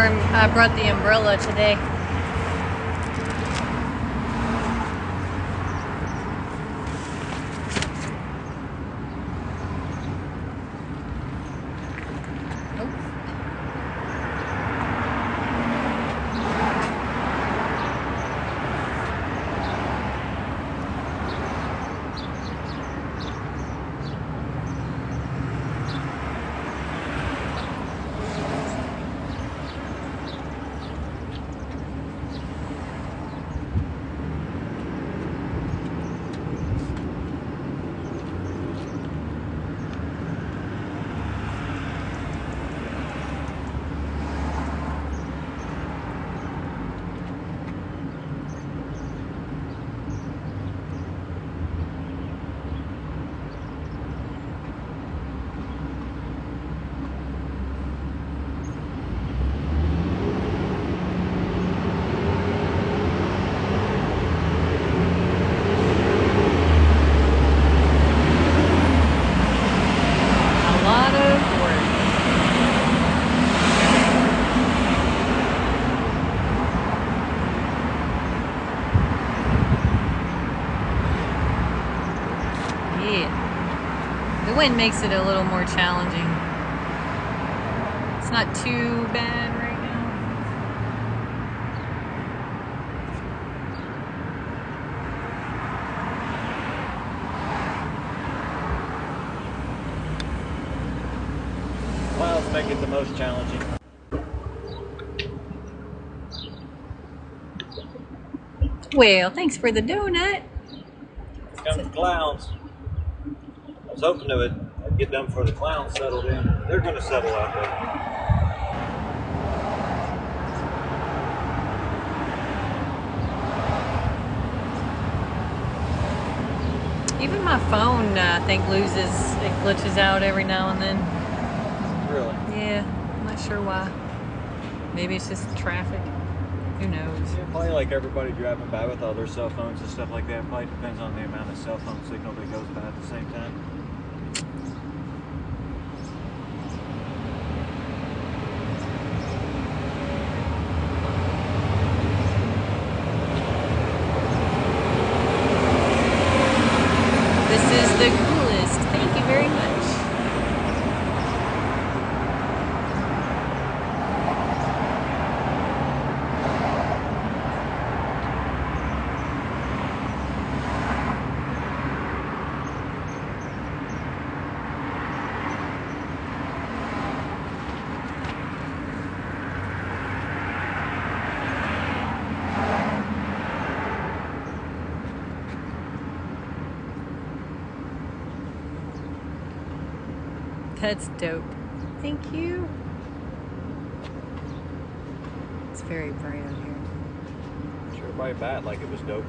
I brought the umbrella today. The wind makes it a little more challenging. It's not too bad right now. Clouds make it the most challenging. Well, thanks for the donut. Here comes the clouds. I was hoping I'd get done before the clouds settled in. They're going to settle out there. Even my phone, I think, it glitches out every now and then. Really? Yeah, I'm not sure why. Maybe it's just traffic. Who knows? Yeah, probably like everybody driving by with all their cell phones and stuff like that. Probably depends on the amount of cell phone signal that goes by at the same time. This is the coolest. Thank you very much. That's dope. Thank you. It's very bright out here. Sure, everybody bat like it was dope.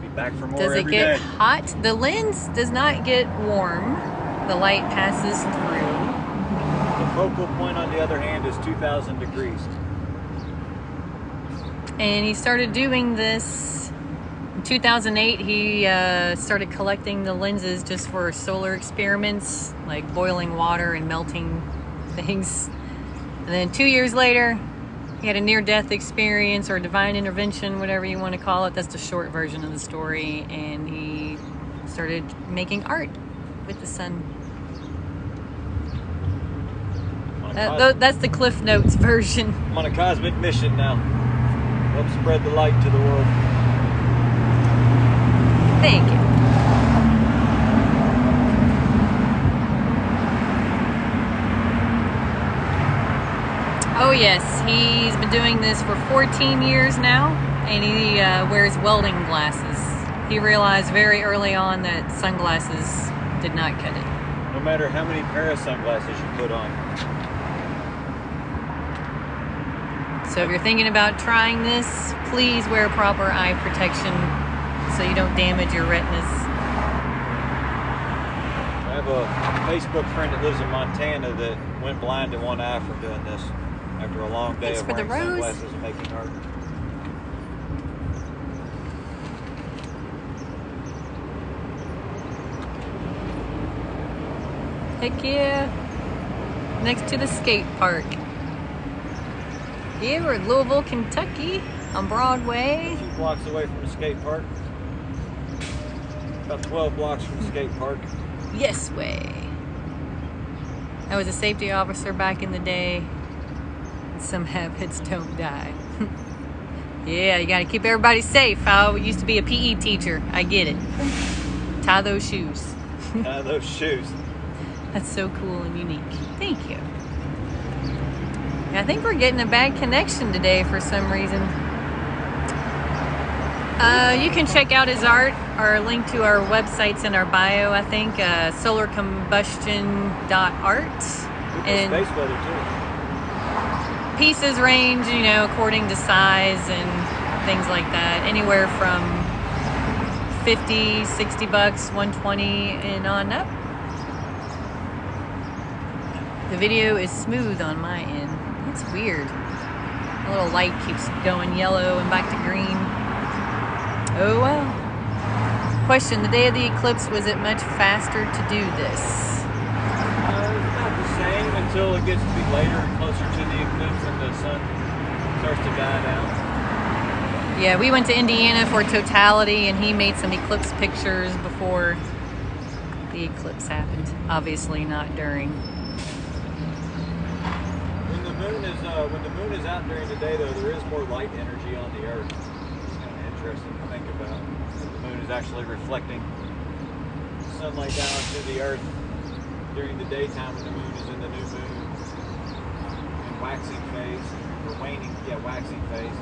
Be back for more Does it every get day. hot? The lens does not get warm. The light passes through. The focal point, on the other hand, is 2,000 degrees. And he started doing this in 2008. He started collecting the lenses just for solar experiments, like boiling water and melting things. And then 2 years later, he had a near-death experience or divine intervention, whatever you want to call it. That's the short version of the story. And he started making art with the sun. That's the Cliff Notes version. I'm on a cosmic mission now. Help spread the light to the world. Thank you. Oh yes, he's been doing this for 14 years now, and he wears welding glasses. He realized very early on that sunglasses did not cut it. No matter how many pair of sunglasses you put on. So if you're thinking about trying this, please wear proper eye protection so you don't damage your retinas. I have a Facebook friend that lives in Montana that went blind in one eye from doing this after a long day of wearing sunglasses and making art. Heck yeah. Next to the skate park. Yeah, we're at Louisville, Kentucky on Broadway. A few blocks away from the skate park. About 12 blocks from the skate park. Yes way. I was a safety officer back in the day. Some habits don't die. Yeah, you gotta keep everybody safe. I used to be a PE teacher. I get it. Tie those shoes. Tie those shoes. That's so cool and unique. Thank you. I think we're getting a bad connection today for some reason. You can check out his art. Our link to our website's in our bio, I think. Solarcombustion.art. And space weather too. Pieces range, you know, according to size and things like that. Anywhere from 50, 60 bucks, 120 and on up. The video is smooth on my end. It's weird. A little light keeps going yellow and back to green. Oh well. Question, the day of the eclipse, was it much faster to do this? It's about the same until it gets to be later and closer to the eclipse and the sun starts to die down. Yeah, we went to Indiana for totality and he made some eclipse pictures before the eclipse happened. Obviously not during. When the moon is out during the day, though, there is more light energy on the Earth. It's kind of interesting to think about. The moon is actually reflecting sunlight down onto the Earth during the daytime when the moon is in the new moon in waxing phase, or waning, waxing phase.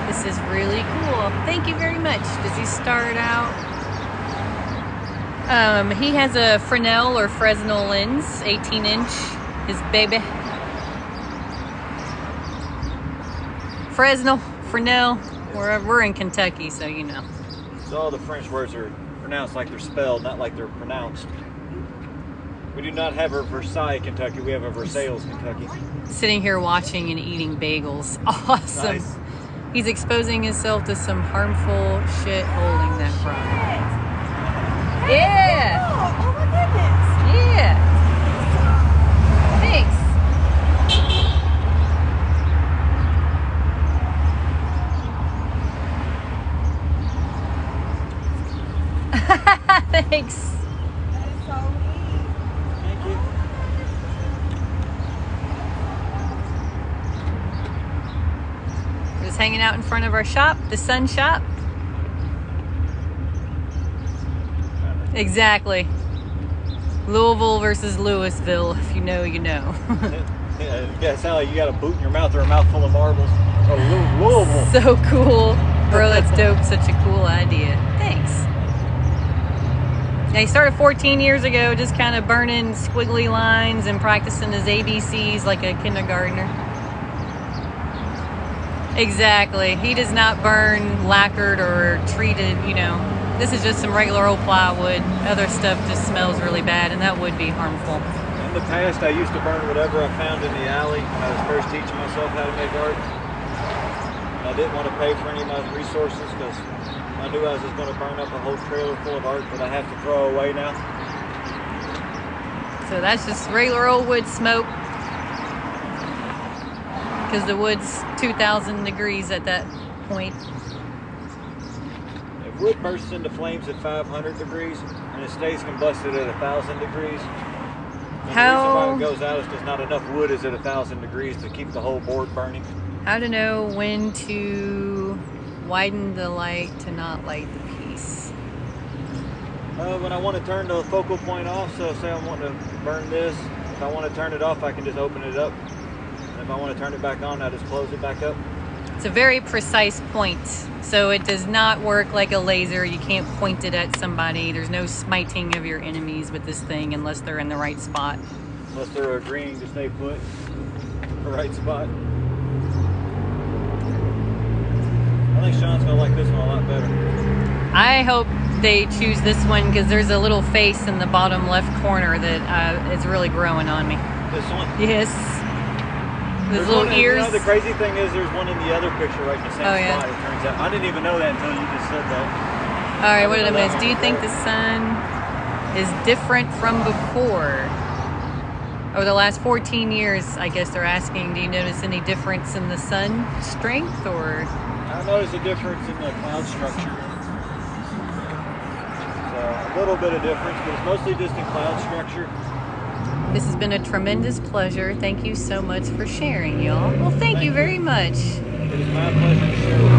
This is really cool. Thank you very much. Does he start out? He has a Fresnel or Fresnel lens, 18-inch. His baby. Fresnel. We're in Kentucky, so you know. So all the French words are pronounced like they're spelled, not like they're pronounced. We do not have a Versailles, Kentucky. We have a Versailles, Kentucky. Sitting here watching and eating bagels. Awesome. Nice. He's exposing himself to some harmful shit holding that product. Yeah. Oh my goodness. Yeah. Thanks. Thanks. That is so neat. Thank you. Just hanging out in front of our shop, the Sun Shop. Exactly. Louisville versus Louisville. If you know, you know. Yeah, it sounds like you got a boot in your mouth or a mouthful of marbles. Oh, Louisville. So cool. Bro, that's dope. Such a cool idea. Thanks. Yeah, he started 14 years ago, just kind of burning squiggly lines and practicing his ABCs like a kindergartner. Exactly. He does not burn lacquered or treated, you know. This is just some regular old plywood. Other stuff just smells really bad, and that would be harmful. In the past, I used to burn whatever I found in the alley when I was first teaching myself how to make art. I didn't want to pay for any of my resources because I knew I was just going to burn up a whole trailer full of art that I have to throw away now. So that's just regular old wood smoke. Because the wood's 2,000 degrees at that point. If wood bursts into flames at 500 degrees and it stays combusted at 1,000 degrees, and the reason why it goes out is because not enough wood is at 1,000 degrees to keep the whole board burning. How to know when to widen the light to not light the piece? When I want to turn the focal point off, so say I want to burn this, if I want to turn it off, I can just open it up. And if I want to turn it back on, I just close it back up. It's a very precise point, so it does not work like a laser. You can't point it at somebody. There's no smiting of your enemies with this thing unless they're in the right spot. Unless they're agreeing to stay put in the right spot. I think Sean's going to like this one a lot better. I hope they choose this one because there's a little face in the bottom left corner that is really growing on me. This one. Yes. Those There's little one ears. You know, the crazy thing is there's one in the other picture right in the same Oh, yeah. spot, it turns out. I didn't even know that until you just said that. All right, what did I know that miss? one Do you was think there. the sun is different from before? Over the last 14 years, I guess they're asking, do you notice any difference in the sun strength or? I noticed a difference in the cloud structure. So a little bit of difference, but it's mostly just in cloud structure. This has been a tremendous pleasure. Thank you so much for sharing, y'all. Well, thank you very much. It is my pleasure to share with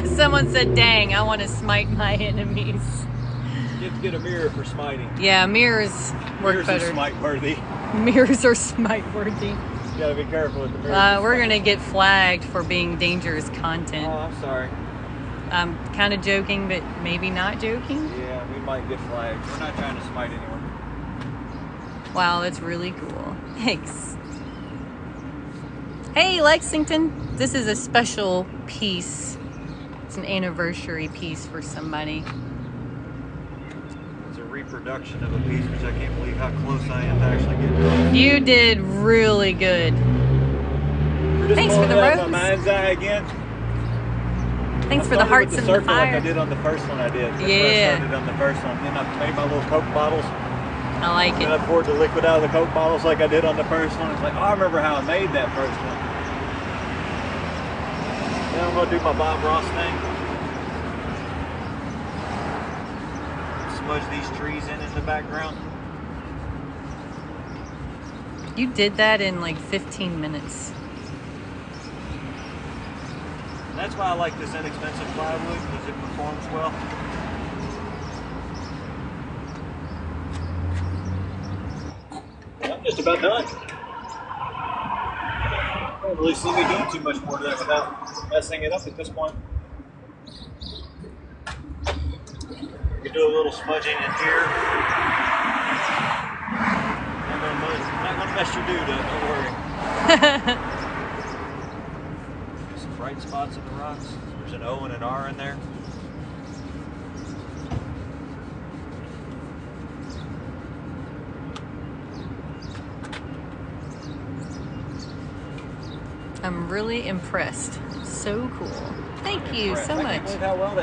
you. Someone said, dang, I want to smite my enemies. You have to get a mirror for smiting. Yeah, mirrors work Mirrors better. are smite worthy. Mirrors are smite worthy. You gotta be careful with the mirrors. We're going to get flagged for being dangerous Oh, content. I'm sorry. I'm kind of joking, but maybe not joking. Yeah, we might get flagged. We're not trying to smite anyone. Wow, that's really cool. Thanks. Hey, Lexington. This is a special piece. It's an anniversary piece for somebody. It's a reproduction of a piece, which I can't believe how close I am to actually getting it. You did really good. We're just Thanks for the pulling it out rose. my mind's eye again. Thanks I for the started hearts with and the the circle like fire. I did on the first one I did. That's Yeah. where I started on the first one. Then I made my little Coke bottles. I like Then I it. poured the liquid out of the Coke bottles like I did on the first one. It's like, oh, I remember how I made that first one. Now I'm gonna do my Bob Ross thing. Smudge these trees in the background. You did that in like 15 minutes. And that's why I like this inexpensive plywood, because it performs well. I'm just about done. I don't really see me doing too much more to that without messing it up at this point. You can do a little smudging in here. I'm not gonna mess your dude up, don't worry. Some bright spots in the rocks. There's an O and an R in there. I'm really impressed. So cool. Thank you so I can't much. believe how well that